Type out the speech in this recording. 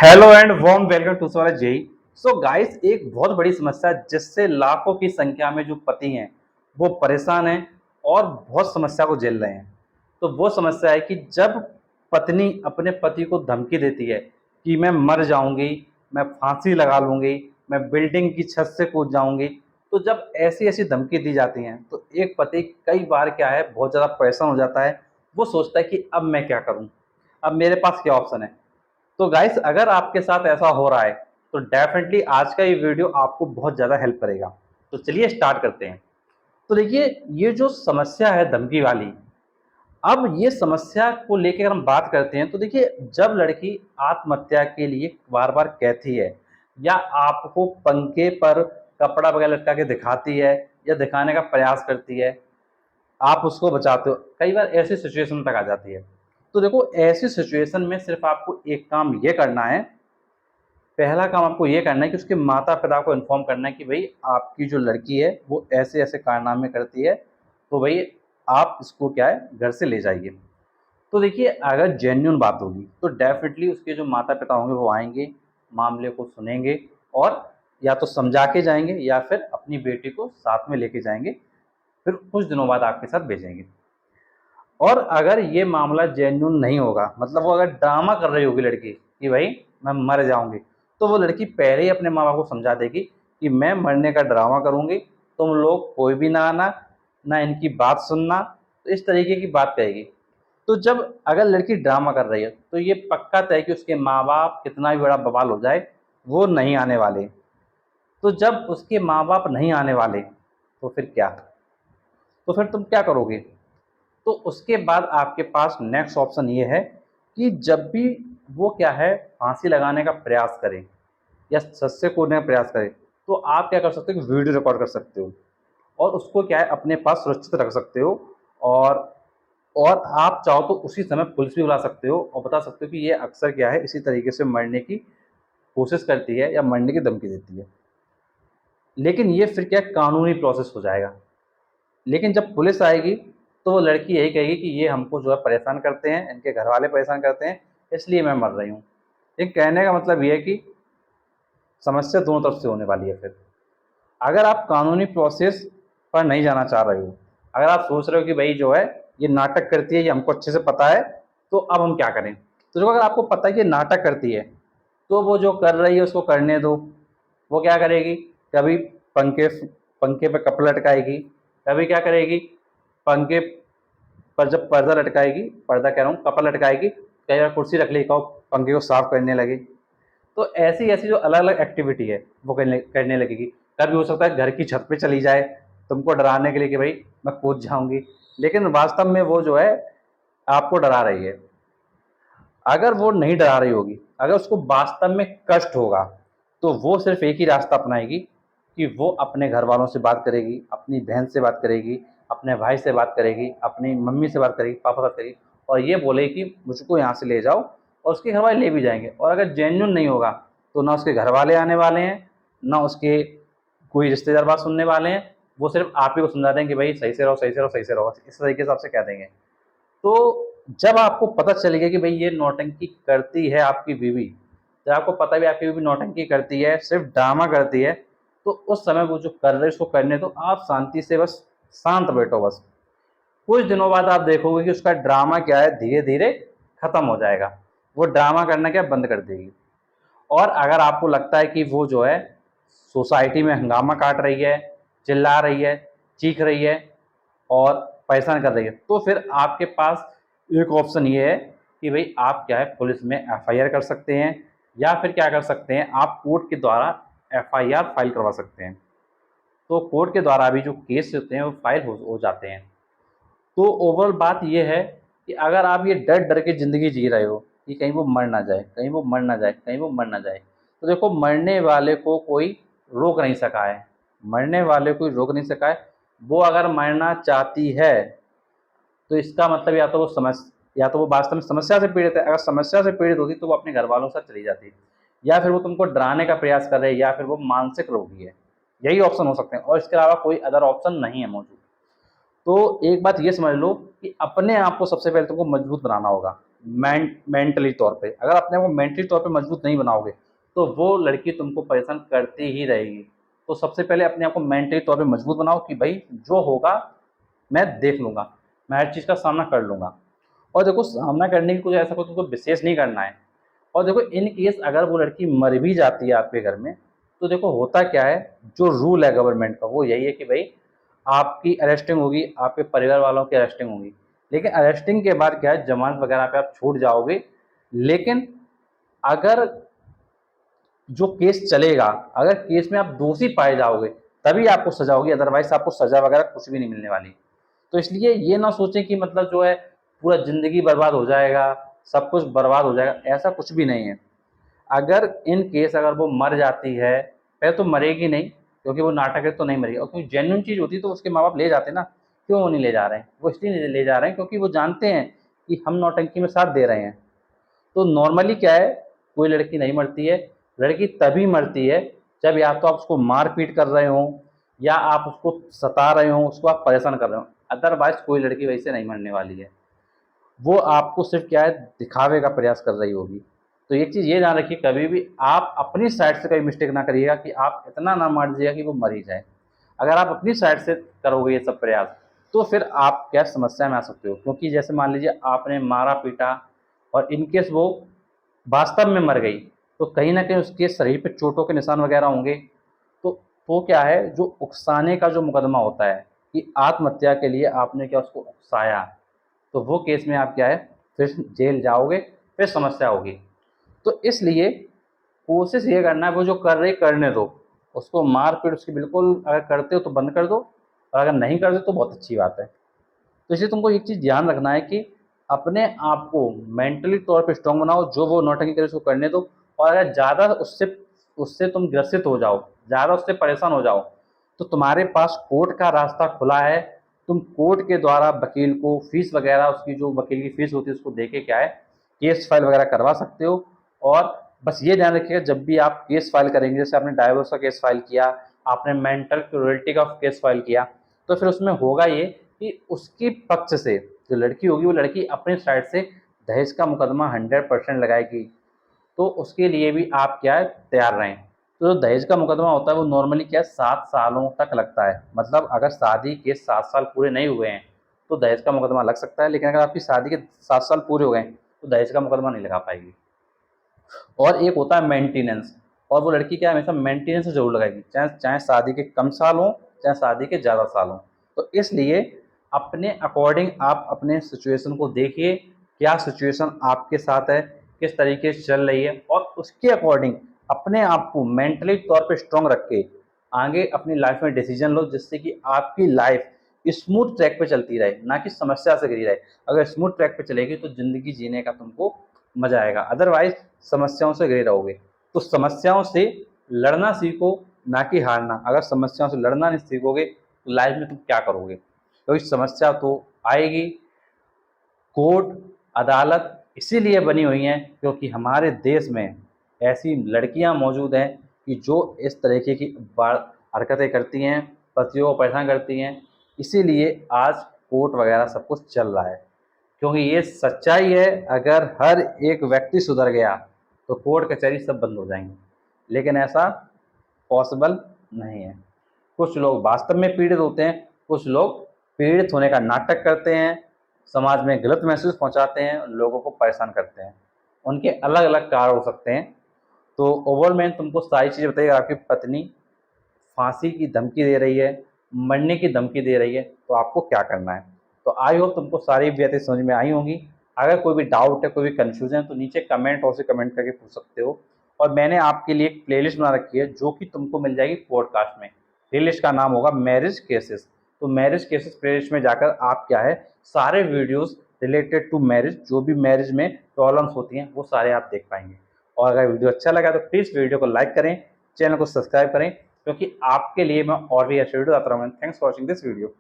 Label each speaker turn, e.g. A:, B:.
A: Hello and warm welcome to Sawal JE. So guys, एक बहुत बड़ी समस्या है जिससे लाखों की संख्या में जो पति हैं वो परेशान हैं और बहुत समस्या को झेल रहे हैं। तो वो समस्या है कि जब पत्नी अपने पति को धमकी देती है कि मैं मर जाऊंगी, मैं फांसी लगा लूंगी, मैं बिल्डिंग की छत से कूद जाऊंगी। तो जब ऐसी ऐसी धमकी दी जाती हैं तो एक पति कई बार क्या है, बहुत ज़्यादा परेशान हो जाता है। वो सोचता है कि अब मैं क्या करूं, अब मेरे पास क्या ऑप्शन है। तो गाइस, अगर आपके साथ ऐसा हो रहा है तो डेफिनेटली आज का ये वीडियो आपको बहुत ज़्यादा हेल्प करेगा। तो चलिए स्टार्ट करते हैं। तो देखिए, ये जो समस्या है धमकी वाली, अब ये समस्या को लेकर हम बात करते हैं तो देखिए, जब लड़की आत्महत्या के लिए बार बार कहती है या आपको पंखे पर कपड़ा वगैरह लटका के दिखाती है या दिखाने का प्रयास करती है, आप उसको बचाते हो, कई बार ऐसी सिचुएशन तक आ जाती है। तो देखो, ऐसी सिचुएशन में सिर्फ आपको एक काम ये करना है। पहला काम आपको ये करना है कि उसके माता पिता को इन्फॉर्म करना है कि भाई आपकी जो लड़की है वो ऐसे ऐसे कारनामे करती है, तो भाई आप इसको क्या है, घर से ले जाइए। तो देखिए, अगर जेन्युइन बात होगी तो डेफिनेटली उसके जो माता पिता होंगे वो आएंगे, मामले को सुनेंगे और या तो समझा के जाएंगे या फिर अपनी बेटी को साथ में लेके जाएंगे, फिर कुछ दिनों बाद आपके साथ भेजेंगे। और अगर ये मामला जेन्युइन नहीं होगा, मतलब वो अगर ड्रामा कर रही होगी लड़की कि भाई मैं मर जाऊंगी, तो वो लड़की पहले ही अपने माँ बाप को समझा देगी कि मैं मरने का ड्रामा करूंगी, तुम लोग कोई भी ना आना, ना इनकी बात सुनना। तो इस तरीके की बात कहेगी। तो जब अगर लड़की ड्रामा कर रही है तो ये पक्का तय कि उसके माँ बाप कितना भी बड़ा बवाल हो जाए वो नहीं आने वाले। तो जब उसके माँ बाप नहीं आने वाले तो फिर क्या, तो फिर तुम क्या करोगे? तो उसके बाद आपके पास नेक्स्ट ऑप्शन ये है कि जब भी वो क्या है, फांसी लगाने का प्रयास करें या छत से कूदने का प्रयास करें, तो आप क्या कर सकते हो कि वीडियो रिकॉर्ड कर सकते हो और उसको क्या है, अपने पास सुरक्षित रख सकते हो। और और आप चाहो तो उसी समय पुलिस भी बुला सकते हो और बता सकते हो कि ये अक्सर क्या है, इसी तरीके से मरने की कोशिश करती है या मरने की धमकी देती है। लेकिन ये फिर क्या है, कानूनी प्रोसेस हो जाएगा। लेकिन जब पुलिस आएगी तो वो लड़की यही कहेगी कि ये हमको जो है परेशान करते हैं, इनके घर वाले परेशान करते हैं, इसलिए मैं मर रही हूँ। ये कहने का मतलब ये है कि समस्या दोनों तरफ से होने वाली है। फिर अगर आप कानूनी प्रोसेस पर नहीं जाना चाह रहे हो, अगर आप सोच रहे हो कि भाई जो है ये नाटक करती है, ये हमको अच्छे से पता है, तो अब हम क्या करें? तो देखो, अगर आपको पता है कि ये नाटक करती है तो वो जो कर रही है उसको करने दो। वो क्या करेगी, कभी पंखे पंखे पे कपड़ा लटकाएगी, कभी क्या करेगी, पंखे पर जब पर्दा लटकाएगी, पर्दा कह रहा हूँ, कपड़ा लटकाएगी, कई बार कुर्सी रख ली, कहो पंखे को साफ करने लगे। तो ऐसी ऐसी जो अलग अलग एक्टिविटी है वो करने करने लगेगी। कभी हो सकता है घर की छत पे चली जाए तुमको डराने के लिए कि भाई मैं कूद जाऊंगी, लेकिन वास्तव में वो जो है आपको डरा रही है। अगर वो नहीं डरा रही होगी, अगर उसको वास्तव में कष्ट होगा, तो वो सिर्फ एक ही रास्ता अपनाएगी कि वो अपने घर वालों से बात करेगी, अपनी बहन से बात करेगी, अपने भाई से बात करेगी, अपनी मम्मी से बात करेगी, पापा से बात करेगी और ये बोलेगी कि मुझको यहाँ से ले जाओ, और उसके घर वाले ले भी जाएंगे। और अगर जेन्युइन नहीं होगा तो ना उसके घर वाले आने वाले हैं, ना उसके कोई रिश्तेदार बात सुनने वाले हैं। वो सिर्फ आप ही को समझा देंगे कि भाई सही से रहो, सही से रहो, सही से रहो, इस तरीके से आपसे कह देंगे। तो जब आपको पता चलेगा कि भाई ये नौटंकी करती है आपकी बीवी, जब आपको पता भी आपकी बीवी नौटंकी करती है, सिर्फ ड्रामा करती है, तो उस समय वो जो कर रहे हैं उसको करने दो। आप शांति से बस शांत बैठो। बस कुछ दिनों बाद आप देखोगे कि उसका ड्रामा क्या है, धीरे धीरे खत्म हो जाएगा। वो ड्रामा करना क्या बंद कर देगी। और अगर आपको लगता है कि वो जो है सोसाइटी में हंगामा काट रही है, चिल्ला रही है, चीख रही है और परेशान कर रही है, तो फिर आपके पास एक ऑप्शन ये है कि भाई आप क्या है, पुलिस में एफआईआर कर सकते हैं या फिर क्या कर सकते हैं, आप कोर्ट के द्वारा एफआईआर फाइल करवा सकते हैं। तो कोर्ट के द्वारा भी जो केस होते हैं वो फाइल हो जाते हैं। तो ओवरऑल बात ये है कि अगर आप ये डर डर के ज़िंदगी जी रहे हो कि कहीं वो मर ना जाए, कहीं वो मर ना जाए, कहीं वो मर ना जाए, तो देखो, मरने वाले को कोई रोक नहीं सका है। मरने वाले को कोई रोक नहीं सका है। वो अगर मरना चाहती है तो इसका मतलब या तो वो वास्तव में समस्या से पीड़ित है। अगर समस्या से पीड़ित होती तो वो अपने घर वालों के साथ चली जाती, या फिर वो तुमको डराने का प्रयास कर रही है, या फिर वो मानसिक रोगी है। यही ऑप्शन हो सकते हैं और इसके अलावा कोई अदर ऑप्शन नहीं है मौजूद। तो एक बात ये समझ लो कि अपने आप को सबसे पहले तुमको मजबूत बनाना होगा। मेंटली तौर पे। अगर अपने आप को मेंटली तौर पे मजबूत नहीं बनाओगे तो वो लड़की तुमको परेशान करती ही रहेगी। तो सबसे पहले अपने आप को मेंटली तौर पे मजबूत बनाओ कि भाई जो होगा मैं देख लूँगा, मैं हर चीज़ का सामना कर लूँगा। और देखो सामना करने की कुछ ऐसा कुछ तुमको विशेष नहीं करना है। और देखो इन केस अगर वो लड़की मर भी जाती है आपके घर में, तो देखो होता क्या है, जो रूल है गवर्नमेंट का वो यही है कि भाई आपकी अरेस्टिंग होगी, आपके परिवार वालों की अरेस्टिंग होगी। लेकिन अरेस्टिंग के बाद क्या है, जमानत वगैरह पे आप छूट जाओगे। लेकिन अगर जो केस चलेगा, अगर केस में आप दोषी पाए जाओगे तभी आपको सज़ा होगी, अदरवाइज़ आपको सज़ा वगैरह कुछ भी नहीं मिलने वाली। तो इसलिए ये ना सोचें कि मतलब जो है पूरा ज़िंदगी बर्बाद हो जाएगा, सब कुछ बर्बाद हो जाएगा, ऐसा कुछ भी नहीं है। अगर इन केस अगर वो मर जाती है, पहले तो मरेगी नहीं क्योंकि वो नाटक है तो नहीं मरेगी, और क्योंकि जेन्युइन चीज़ होती तो उसके माँ-बाप ले जाते ना, क्यों वो नहीं ले जा रहे हैं? वो इसलिए नहीं ले जा रहे हैं क्योंकि वो जानते हैं कि हम नौटंकी में साथ दे रहे हैं। तो नॉर्मली क्या है, कोई लड़की नहीं मरती है, लड़की तभी मरती है जब या तो आप उसको मार-पीट कर रहे हो या आप उसको सता रहे हो, उसको आप परेशान कर रहे हो। अदरवाइज़ कोई लड़की वैसे नहीं मरने वाली है। वो आपको सिर्फ़ क्या है दिखावे का प्रयास कर रही होगी। तो एक चीज़ ये ध्यान रखिए, कभी भी आप अपनी साइड से कभी मिस्टेक ना करिएगा कि आप इतना ना मार दीजिएगा कि वो मर ही जाए। अगर आप अपनी साइड से करोगे ये सब प्रयास, तो फिर आप क्या समस्या में आ सकते हो, क्योंकि जैसे मान लीजिए आपने मारा-पीटा और इन केस वो वास्तव में मर गई, तो कहीं न कहीं उसके शरीर पे चोटों के निशान वग़ैरह होंगे। तो वो क्या है, जो उकसाने का जो मुकदमा होता है कि आत्महत्या के लिए आपने क्या उसको उकसाया, तो वो केस में आप क्या है, फिर जेल जाओगे, फिर समस्या होगी। तो इसलिए कोशिश ये करना है वो जो कर रही करने दो, उसको मार-पीट उसकी बिल्कुल अगर करते हो तो बंद कर दो, और अगर नहीं करते तो बहुत अच्छी बात है। तो इसलिए तुमको एक चीज़ ध्यान रखना है कि अपने आप को मेंटली तौर पे स्ट्रॉन्ग बनाओ, जो वो नौटंकी करे उसको करने दो। और अगर ज़्यादा उससे उससे तुम ग्रसित हो जाओ, ज़्यादा उससे परेशान हो जाओ, तो तुम्हारे पास कोर्ट का रास्ता खुला है। तुम कोर्ट के द्वारा वकील को फ़ीस वगैरह, उसकी जो वकील की फ़ीस होती है उसको दे के क्या है, केस फाइल वगैरह करवा सकते हो। और बस ये ध्यान रखिएगा जब भी आप केस फाइल करेंगे, जैसे आपने डाइवोर्स का केस फाइल किया, आपने मेंटल क्रूरल्टी का केस फाइल किया, तो फिर उसमें होगा ये कि उसके पक्ष से जो लड़की होगी वो लड़की अपनी साइड से दहेज का मुकदमा 100% लगाएगी। तो उसके लिए भी आप क्या है तैयार रहें। तो जो दहेज का मुकदमा होता है वो नॉर्मली क्या है 7 सालों तक लगता है। मतलब अगर शादी के 7 साल पूरे नहीं हुए हैं तो दहेज का मुकदमा लग सकता है, लेकिन अगर आपकी शादी के 7 साल पूरे हो गए तो दहेज का मुकदमा नहीं लगा पाएगी। और एक होता है मेंटेनेंस, और वो लड़की क्या है हमेशा मेंटेनेंस ज़रूर लगाएगी, चाहे चाहे शादी के कम साल हों, चाहे शादी के ज़्यादा साल हों। तो इसलिए अपने अकॉर्डिंग आप अपने सिचुएशन को देखिए, क्या सिचुएशन आपके साथ है, किस तरीके से चल रही है, और उसके अकॉर्डिंग अपने आप को मेंटली तौर पे स्ट्रॉन्ग रख के आगे अपनी लाइफ में डिसीजन लो, जिससे कि आपकी लाइफ स्मूथ ट्रैक पे चलती रहे, ना कि समस्या से घिरी रहे। अगर स्मूथ ट्रैक पे चलेगी तो ज़िंदगी जीने का तुमको मज़ा आएगा, अदरवाइज़ समस्याओं से घिरे रहोगे। तो समस्याओं से लड़ना सीखो, ना कि हारना। अगर समस्याओं से लड़ना नहीं सीखोगे तो लाइफ में तुम क्या करोगे? क्योंकि समस्या तो आएगी। कोर्ट, अदालत इसीलिए बनी हुई हैं क्योंकि हमारे देश में ऐसी लड़कियां मौजूद हैं कि जो इस तरीके की हरकतें करती हैं, पतियों को परेशान करती हैं। इसीलिए आज कोर्ट वगैरह सब कुछ चल रहा है, क्योंकि ये सच्चाई है। अगर हर एक व्यक्ति सुधर गया तो कोर्ट कचहरी सब बंद हो जाएंगे, लेकिन ऐसा पॉसिबल नहीं है। कुछ लोग वास्तव में पीड़ित होते हैं, कुछ लोग पीड़ित होने का नाटक करते हैं, समाज में गलत मैसेज पहुंचाते हैं, लोगों को परेशान करते हैं। उनके अलग अलग कारण हो सकते हैं। तो ओवरऑल मैंने तुमको सारी चीज़ें बताई। आपकी पत्नी फांसी की धमकी दे रही है, मरने की धमकी दे रही है, तो आपको क्या करना है? तो आई होप तुमको सारी बातें समझ में आई होंगी। अगर कोई भी डाउट है, कोई भी कन्फ्यूज़न है तो नीचे कमेंट बॉक्स से कमेंट करके पूछ सकते हो। और मैंने आपके लिए एक प्लेलिस्ट बना रखी है जो कि तुमको मिल जाएगी पॉडकास्ट में। प्लेलिस्ट का नाम होगा मैरिज केसेस। तो मैरिज केसेस प्लेलिस्ट में जाकर आप क्या है सारे वीडियोज़ रिलेटेड टू मैरिज, जो भी मैरिज में प्रॉब्लम्स होती हैं वो सारे आप देख पाएंगे। और अगर वीडियो अच्छा लगा तो प्लीज़ वीडियो को लाइक करें, चैनल को सब्सक्राइब करें, क्योंकि आपके लिए मैं और भी ऐसे वीडियो आता रहूँगा। Thanks for watching this video.